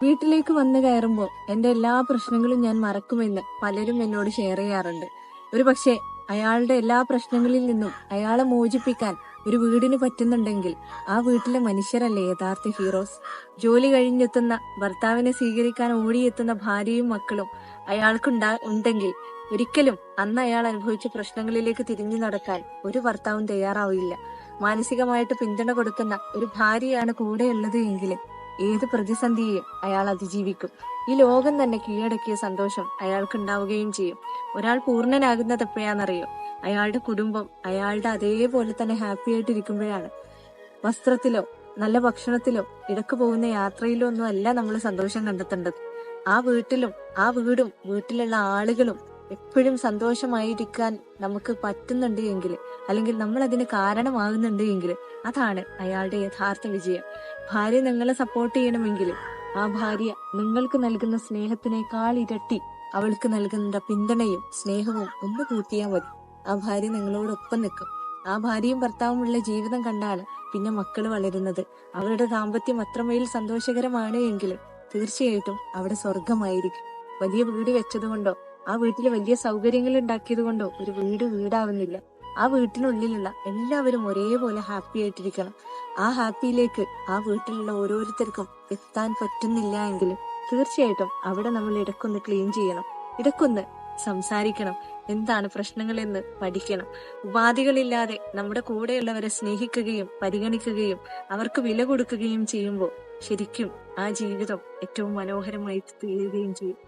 വീട്ടിലേക്ക് വന്നു കയറുമ്പോൾ എന്റെ എല്ലാ പ്രശ്നങ്ങളും ഞാൻ മറക്കുമെന്ന് പലരും എന്നോട് ഷെയർ ചെയ്യാറുണ്ട്. ഒരു പക്ഷേ അയാളുടെ എല്ലാ പ്രശ്നങ്ങളിൽ നിന്നും അയാളെ മോചിപ്പിക്കാൻ ഒരു വീടിന് പറ്റുന്നുണ്ടെങ്കിൽ ആ വീട്ടിലെ മനുഷ്യരല്ലേ യഥാർത്ഥ ഹീറോസ്. ജോലി കഴിഞ്ഞെത്തുന്ന ഭർത്താവിനെ സ്വീകരിക്കാൻ ഓടിയെത്തുന്ന ഭാര്യയും മക്കളും ഉണ്ടെങ്കിൽ ഒരിക്കലും അന്ന് അയാൾ അനുഭവിച്ച പ്രശ്നങ്ങളിലേക്ക് തിരിഞ്ഞു നടക്കാൻ ഒരു ഭർത്താവും തയ്യാറാവില്ല. മാനസികമായിട്ട് പിന്തുണ കൊടുക്കുന്ന ഒരു ഭാര്യയാണ് കൂടെയുള്ളത് എങ്കിൽ ഏത് പ്രതിസന്ധിയെയും അയാൾ അതിജീവിക്കും. ഈ ലോകം തന്നെ കീഴടക്കിയ സന്തോഷം അയാൾക്ക് ഉണ്ടാവുകയും ചെയ്യും. ഒരാൾ പൂർണ്ണനാകുന്നത് എപ്പോഴാണെന്നറിയോ? അയാളുടെ കുടുംബം അയാളുടെ അതേപോലെ തന്നെ ഹാപ്പി ആയിട്ട് ഇരിക്കുമ്പോഴാണ്. വസ്ത്രത്തിലോ നല്ല ഭക്ഷണത്തിലോ ഇടക്ക് പോകുന്ന യാത്രയിലോ ഒന്നും അല്ല നമ്മൾ സന്തോഷം കണ്ടെത്തേണ്ടത്. ആ വീടും വീട്ടിലുള്ള ആളുകളും എപ്പോഴും സന്തോഷമായിരിക്കാൻ നമുക്ക് പറ്റുന്നുണ്ട് എങ്കിൽ, അല്ലെങ്കിൽ നമ്മൾ അതിന് കാരണമാകുന്നുണ്ട് എങ്കിൽ, അതാണ് അയാളുടെ യഥാർത്ഥ വിജയം. ഭാര്യ നിങ്ങളെ സപ്പോർട്ട് ചെയ്യണമെങ്കിൽ ആ ഭാര്യ നിങ്ങൾക്ക് നൽകുന്ന സ്നേഹത്തിനേക്കാൾ ഇരട്ടി അവൾക്ക് നൽകുന്ന പിന്തുണയും സ്നേഹവും ഒന്ന് കൂട്ടിയാൽ മതി. ആ ഭാര്യ നിങ്ങളോടൊപ്പം നിൽക്കും. ആ ഭാര്യയും ഭർത്താവും ഉള്ള ജീവിതം കണ്ടാണ് പിന്നെ മക്കൾ വളരുന്നത്. അവരുടെ ദാമ്പത്യം അത്രമേൽ സന്തോഷകരമാണ് എങ്കിൽ തീർച്ചയായിട്ടും അവിടെ സ്വർഗമായിരിക്കും. വലിയ വീട് വെച്ചതുകൊണ്ടോ ആ വീട്ടിൽ വലിയ സൗകര്യങ്ങൾ ഉണ്ടാക്കിയത് കൊണ്ടോ ഒരു വീട് വീടാവുന്നില്ല. ആ വീട്ടിനുള്ളിലുള്ള എല്ലാവരും ഒരേപോലെ ഹാപ്പി ആയിട്ടിരിക്കണം. ആ ഹാപ്പിയിലേക്ക് ആ വീട്ടിലുള്ള ഓരോരുത്തർക്കും എത്താൻ പറ്റുന്നില്ല എങ്കിൽ തീർച്ചയായിട്ടും അവിടെ നമ്മൾ ഇടക്കൊന്ന് ക്ലീൻ ചെയ്യണം, ഇടക്കൊന്ന് സംസാരിക്കണം, എന്താണ് പ്രശ്നങ്ങൾ എന്ന് പഠിക്കണം. ഉപാധികളില്ലാതെ നമ്മുടെ കൂടെയുള്ളവരെ സ്നേഹിക്കുകയും പരിഗണിക്കുകയും അവർക്ക് വില കൊടുക്കുകയും ചെയ്യുമ്പോൾ ശരിക്കും ആ ജീവിതം ഏറ്റവും മനോഹരമായി തീരുകയും ചെയ്യും.